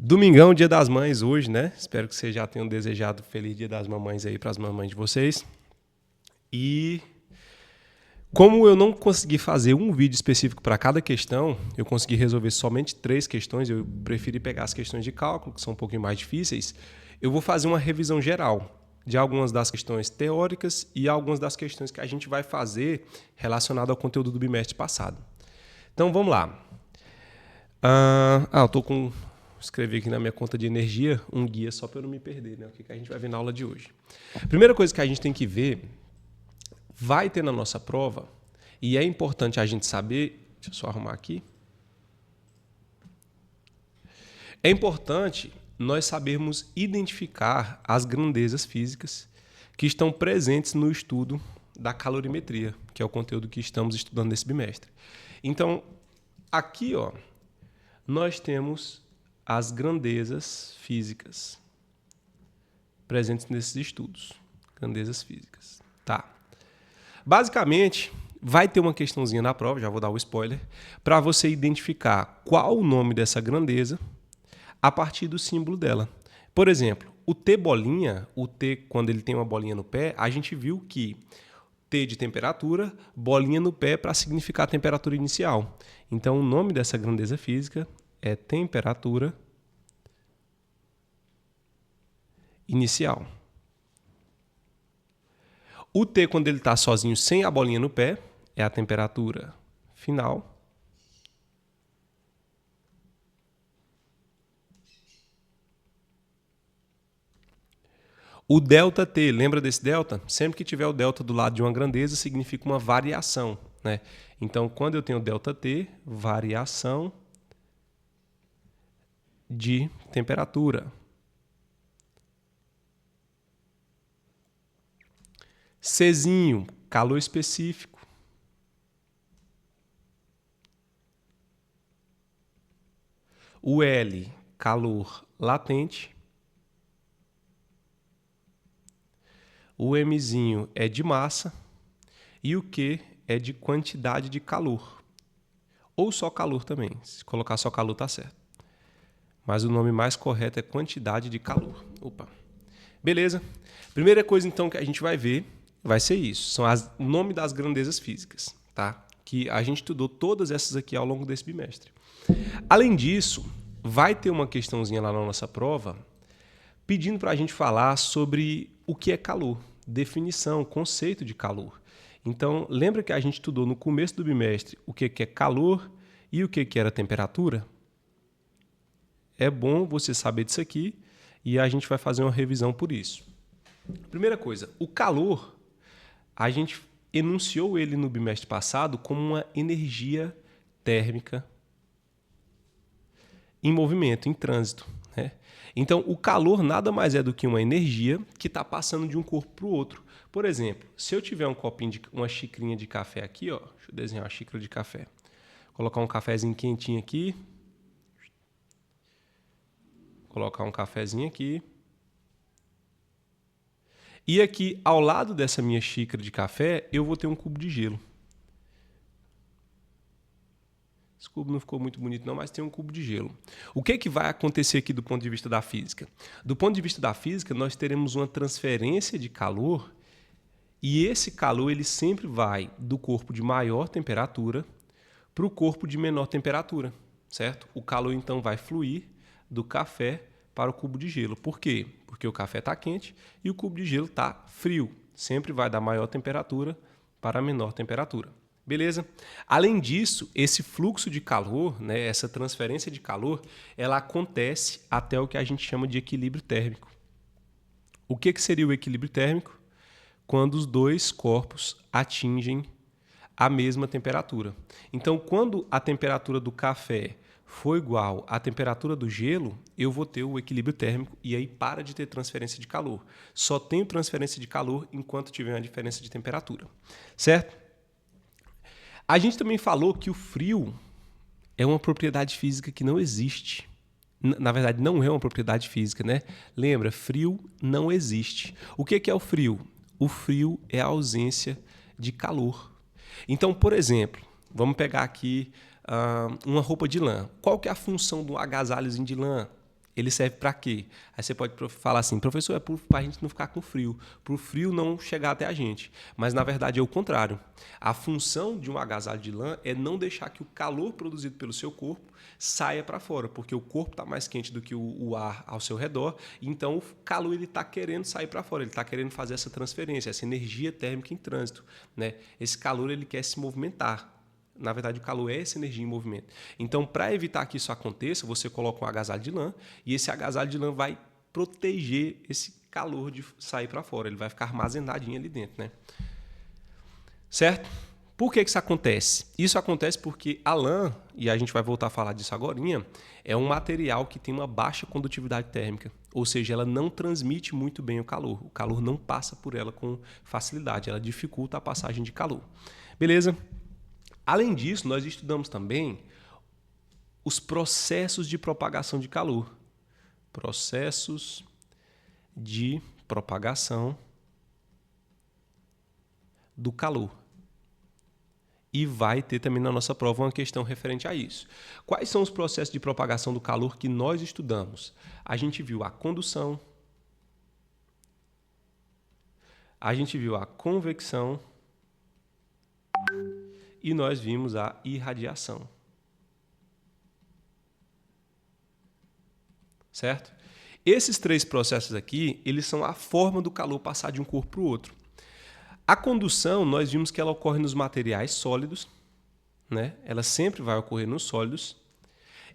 Domingão, Dia das Mães hoje, né? Espero que vocês já tenham desejado feliz Dia das Mamães aí para as mamães de vocês. E como eu não consegui fazer um vídeo específico para cada questão, eu consegui resolver somente 3 questões, eu preferi pegar as questões de cálculo, que são um pouquinho mais difíceis. Eu vou fazer uma revisão geral de algumas das questões teóricas e algumas das questões que a gente vai fazer relacionado ao conteúdo do bimestre passado. Então vamos lá. Eu estou com... Escrevi aqui na minha conta de energia um guia só para eu não me perder, né? O que a gente vai ver na aula de hoje. Primeira coisa que a gente tem que ver, vai ter na nossa prova, e é importante a gente saber... Deixa eu só arrumar aqui. É importante nós sabermos identificar as grandezas físicas que estão presentes no estudo da calorimetria, que é o conteúdo que estamos estudando nesse bimestre. Então, aqui, ó, nós temos as grandezas físicas presentes nesses estudos. Grandezas físicas. Tá. Basicamente, vai ter uma questãozinha na prova, já vou dar o spoiler, para você identificar qual o nome dessa grandeza a partir do símbolo dela. Por exemplo, o T bolinha, o T quando ele tem uma bolinha no pé, a gente viu que T de temperatura, bolinha no pé para significar a temperatura inicial. Então, o nome dessa grandeza física é temperatura inicial. O T, quando ele está sozinho, sem a bolinha no pé, é a temperatura final. O delta T, lembra desse delta? Sempre que tiver o delta do lado de uma grandeza, significa uma variação, né? Então, quando eu tenho delta T, variação de temperatura. Czinho, calor específico. O L, calor latente. O Mzinho é de massa. E o Q é de quantidade de calor. Ou só calor também. Se colocar só calor tá certo. Mas o nome mais correto é quantidade de calor. Opa. Beleza. Primeira coisa, então, que a gente vai ver vai ser isso. São o nome das grandezas físicas, tá? Que a gente estudou todas essas aqui ao longo desse bimestre. Além disso, vai ter uma questãozinha lá na nossa prova pedindo para a gente falar sobre o que é calor. Definição, conceito de calor. Então, lembra que a gente estudou no começo do bimestre o que é calor e o que era temperatura? É bom você saber disso aqui e a gente vai fazer uma revisão por isso. Primeira coisa, o calor, a gente enunciou ele no bimestre passado como uma energia térmica em movimento, em trânsito, né? Então, o calor nada mais é do que uma energia que está passando de um corpo para o outro. Por exemplo, se eu tiver um copinho, uma xicrinha de café aqui, ó, deixa eu desenhar uma xícara de café. Colocar um cafezinho quentinho aqui. Colocar um cafezinho aqui. E aqui, ao lado dessa minha xícara de café, eu vou ter um cubo de gelo. Esse cubo não ficou muito bonito não, mas tem um cubo de gelo. O que vai acontecer aqui do ponto de vista da física? Do ponto de vista da física, nós teremos uma transferência de calor e esse calor ele sempre vai do corpo de maior temperatura para o corpo de menor temperatura, certo? O calor, então, vai fluir do café para o cubo de gelo. Por quê? Porque o café está quente e o cubo de gelo está frio. Sempre vai da maior temperatura para a menor temperatura. Beleza? Além disso, esse fluxo de calor, né, essa transferência de calor, ela acontece até o que a gente chama de equilíbrio térmico. O que seria o equilíbrio térmico? Quando os dois corpos atingem a mesma temperatura. Então, quando a temperatura do café for igual à temperatura do gelo, eu vou ter o equilíbrio térmico e aí para de ter transferência de calor. Só tenho transferência de calor enquanto tiver uma diferença de temperatura. Certo? A gente também falou que o frio é uma propriedade física que não existe. Na verdade, não é uma propriedade física, né? Lembra, frio não existe. O que é o frio? O frio é a ausência de calor. Então, por exemplo, vamos pegar aqui uma roupa de lã. Qual que é a função do agasalhozinho de lã? Ele serve para quê? Aí você pode falar assim, professor, é para a gente não ficar com frio, para o frio não chegar até a gente. Mas, na verdade, é o contrário. A função de um agasalho de lã é não deixar que o calor produzido pelo seu corpo saia para fora, porque o corpo está mais quente do que o ar ao seu redor, então o calor está querendo sair para fora, ele está querendo fazer essa transferência, essa energia térmica em trânsito, né? Esse calor ele quer se movimentar. Na verdade, o calor é essa energia em movimento. Então, para evitar que isso aconteça, você coloca um agasalho de lã e esse agasalho de lã vai proteger esse calor de sair para fora. Ele vai ficar armazenadinho ali dentro, né? Certo? Por que isso acontece? Isso acontece porque a lã, e a gente vai voltar a falar disso agorinha, é um material que tem uma baixa condutividade térmica. Ou seja, ela não transmite muito bem o calor. O calor não passa por ela com facilidade. Ela dificulta a passagem de calor. Beleza? Além disso, nós estudamos também os processos de propagação de calor. Processos de propagação do calor. E vai ter também na nossa prova uma questão referente a isso. Quais são os processos de propagação do calor que nós estudamos? A gente viu a condução, a gente viu a convecção e nós vimos a irradiação. Certo? Esses três processos aqui, eles são a forma do calor passar de um corpo para o outro. A condução, nós vimos que ela ocorre nos materiais sólidos, né? Ela sempre vai ocorrer nos sólidos,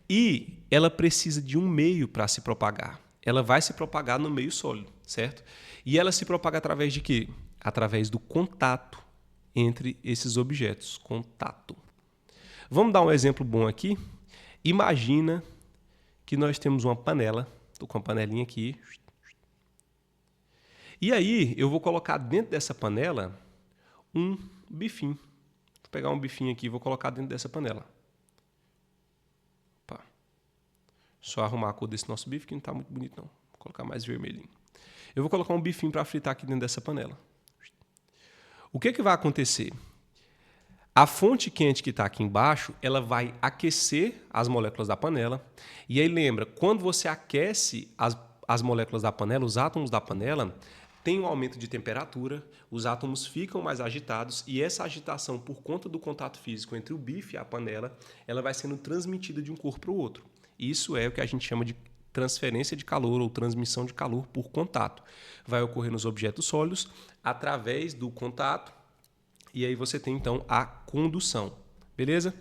e ela precisa de um meio para se propagar. Ela vai se propagar no meio sólido, certo? E ela se propaga através de quê? Através do contato entre esses objetos. Contato. Vamos dar um exemplo bom aqui? Imagina que nós temos uma panela. Estou com uma panelinha aqui. E aí, eu vou colocar dentro dessa panela um bifinho. Vou pegar um bifinho aqui e vou colocar dentro dessa panela. Opa. Só arrumar a cor desse nosso bife, que não está muito bonito, não. Vou colocar mais vermelhinho. Eu vou colocar um bifinho para fritar aqui dentro dessa panela. O que vai acontecer? A fonte quente que está aqui embaixo, ela vai aquecer as moléculas da panela. E aí lembra, quando você aquece as moléculas da panela, os átomos da panela, tem um aumento de temperatura, os átomos ficam mais agitados e essa agitação, por conta do contato físico entre o bife e a panela, ela vai sendo transmitida de um corpo para o outro. Isso é o que a gente chama de transferência de calor ou transmissão de calor por contato. Vai ocorrer nos objetos sólidos através do contato e aí você tem então a condução, beleza?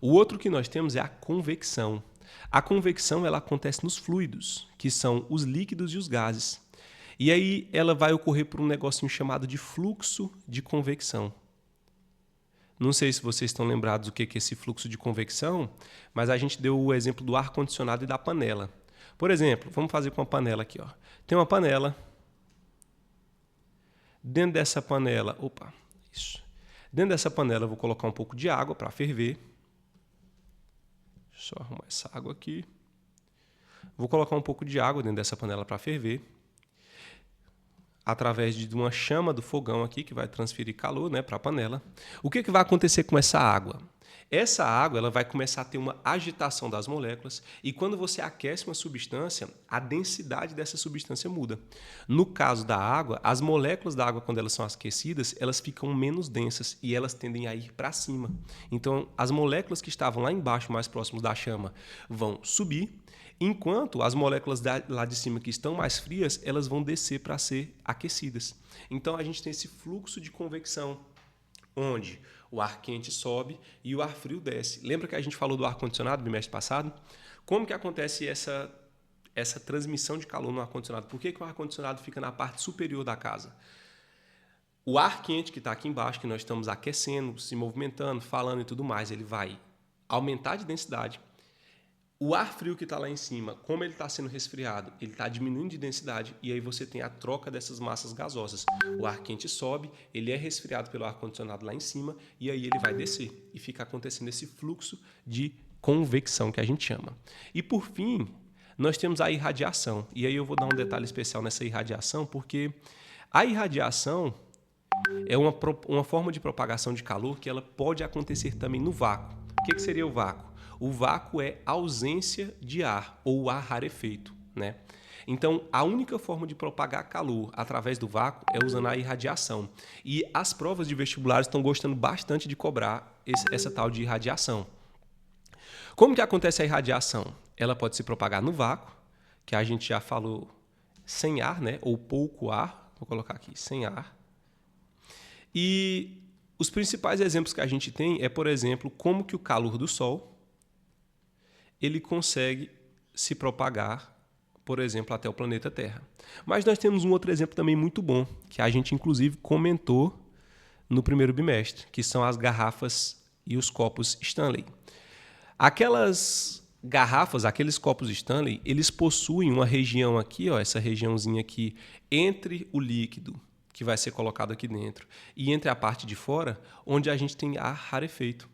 O outro que nós temos é a convecção. A convecção ela acontece nos fluidos, que são os líquidos e os gases. E aí ela vai ocorrer por um negocinho chamado de fluxo de convecção. Não sei se vocês estão lembrados do que é esse fluxo de convecção, mas a gente deu o exemplo do ar-condicionado e da panela. Por exemplo, vamos fazer com a panela aqui. Ó. Tem uma panela. Dentro dessa panela... Opa, isso. Dentro dessa panela eu vou colocar um pouco de água para ferver. Deixa eu só arrumar essa água aqui. Vou colocar um pouco de água dentro dessa panela para ferver. Através de uma chama do fogão aqui, que vai transferir calor, né, para a panela. O que vai acontecer com essa água? Essa água ela vai começar a ter uma agitação das moléculas e quando você aquece uma substância, a densidade dessa substância muda. No caso da água, as moléculas da água, quando elas são aquecidas, elas ficam menos densas e elas tendem a ir para cima. Então, as moléculas que estavam lá embaixo, mais próximos da chama, vão subir, enquanto as moléculas lá de cima que estão mais frias, elas vão descer para ser aquecidas. Então, a gente tem esse fluxo de convecção, onde o ar quente sobe e o ar frio desce. Lembra que a gente falou do ar-condicionado no bimestre passado? Como que acontece essa transmissão de calor no ar-condicionado? Por que o ar-condicionado fica na parte superior da casa? O ar quente que está aqui embaixo, que nós estamos aquecendo, se movimentando, falando e tudo mais, ele vai aumentar de densidade. O ar frio que está lá em cima, como ele está sendo resfriado, ele está diminuindo de densidade e aí você tem a troca dessas massas gasosas. O ar quente sobe, ele é resfriado pelo ar-condicionado lá em cima e aí ele vai descer e fica acontecendo esse fluxo de convecção que a gente chama. E por fim, nós temos a irradiação. E aí eu vou dar um detalhe especial nessa irradiação, porque a irradiação é uma forma de propagação de calor que ela pode acontecer também no vácuo. O que seria o vácuo? O vácuo é ausência de ar ou ar rarefeito. né? Então, a única forma de propagar calor através do vácuo é usando a irradiação. E as provas de vestibulares estão gostando bastante de cobrar essa tal de irradiação. Como que acontece a irradiação? Ela pode se propagar no vácuo, que a gente já falou sem ar, né? Ou pouco ar. Vou colocar aqui, sem ar. E os principais exemplos que a gente tem é, por exemplo, como que o calor do Sol ele consegue se propagar, por exemplo, até o planeta Terra. Mas nós temos um outro exemplo também muito bom, que a gente inclusive comentou no primeiro bimestre, que são as garrafas e os copos Stanley. Aquelas garrafas, aqueles copos Stanley, eles possuem uma região aqui, ó, essa regiãozinha aqui, entre o líquido que vai ser colocado aqui dentro e entre a parte de fora, onde a gente tem ar rarefeito.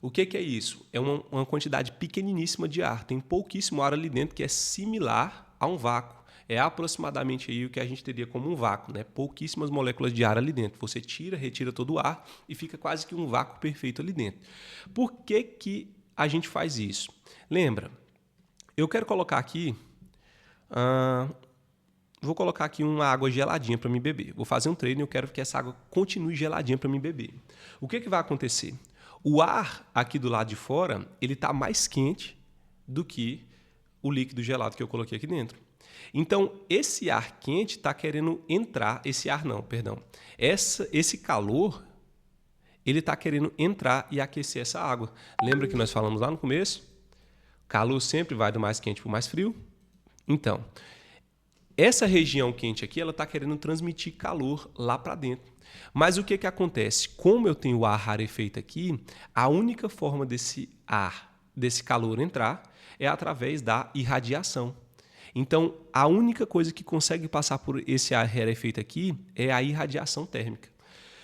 O que é isso? É uma quantidade pequeniníssima de ar. Tem pouquíssimo ar ali dentro que é similar a um vácuo. É aproximadamente aí o que a gente teria como um vácuo, né? Pouquíssimas moléculas de ar ali dentro. Você retira todo o ar e fica quase que um vácuo perfeito ali dentro. Por que a gente faz isso? Lembra, eu quero colocar aqui... vou colocar aqui uma água geladinha para me beber. Vou fazer um treino e eu quero que essa água continue geladinha para me beber. O que vai acontecer? O ar aqui do lado de fora, ele está mais quente do que o líquido gelado que eu coloquei aqui dentro. Então, esse ar quente está querendo entrar, esse calor, ele está querendo entrar e aquecer essa água. Lembra que nós falamos lá no começo? Calor sempre vai do mais quente para o mais frio. Então, essa região quente aqui, ela está querendo transmitir calor lá para dentro. Mas o que acontece? Como eu tenho o ar rarefeito aqui, a única forma desse calor entrar é através da irradiação. Então, a única coisa que consegue passar por esse ar rarefeito aqui é a irradiação térmica.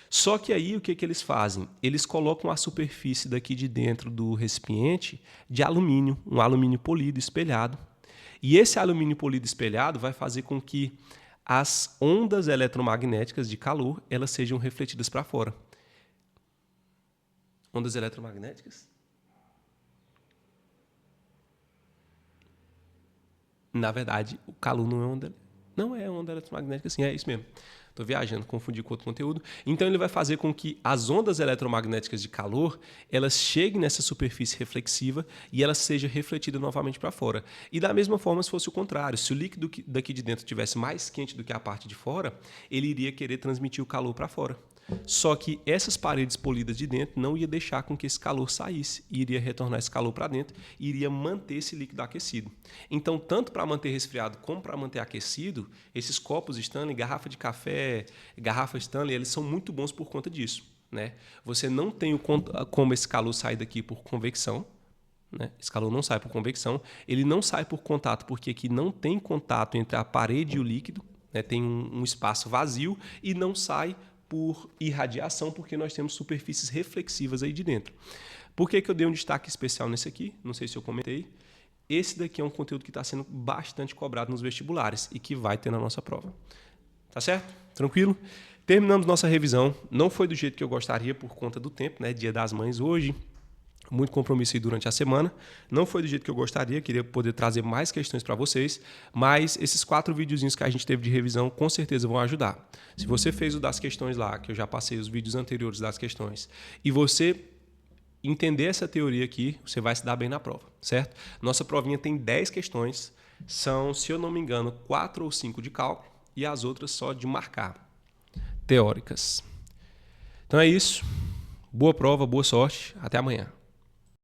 Só que aí o que eles fazem? Eles colocam a superfície daqui de dentro do recipiente de alumínio, um alumínio polido espelhado. E esse alumínio polido espelhado vai fazer com que as ondas eletromagnéticas de calor elas sejam refletidas para fora. Ondas eletromagnéticas? Na verdade, o calor não é onda eletromagnética, sim, é isso mesmo. Estou viajando, confundi com outro conteúdo. Então, ele vai fazer com que as ondas eletromagnéticas de calor elas cheguem nessa superfície reflexiva e ela seja refletida novamente para fora. E da mesma forma, se fosse o contrário, se o líquido daqui de dentro estivesse mais quente do que a parte de fora, ele iria querer transmitir o calor para fora. Só que essas paredes polidas de dentro não ia deixar com que esse calor saísse, iria retornar esse calor para dentro e iria manter esse líquido aquecido. Então, tanto para manter resfriado como para manter aquecido, esses copos Stanley, garrafa de café, garrafa Stanley, eles são muito bons por conta disso, né? Você não tem como esse calor sair daqui por convecção, né? Esse calor não sai por convecção, ele não sai por contato, porque aqui não tem contato entre a parede e o líquido, né? Tem um espaço vazio e não sai por irradiação, porque nós temos superfícies reflexivas aí de dentro. Por que eu dei um destaque especial nesse aqui? Não sei se eu comentei. Esse daqui é um conteúdo que está sendo bastante cobrado nos vestibulares e que vai ter na nossa prova. Tá certo? Tranquilo? Terminamos nossa revisão. Não foi do jeito que eu gostaria por conta do tempo, né? Dia das Mães hoje. Muito compromisso aí durante a semana. Não foi do jeito que eu gostaria, queria poder trazer mais questões para vocês, mas esses 4 videozinhos que a gente teve de revisão com certeza vão ajudar. Se você fez o das questões lá, que eu já passei os vídeos anteriores das questões, e você entender essa teoria aqui, você vai se dar bem na prova, certo? Nossa provinha tem 10 questões, são, se eu não me engano, 4 ou 5 de cálculo e as outras só de marcar, teóricas. Então é isso. Boa prova, boa sorte. Até amanhã.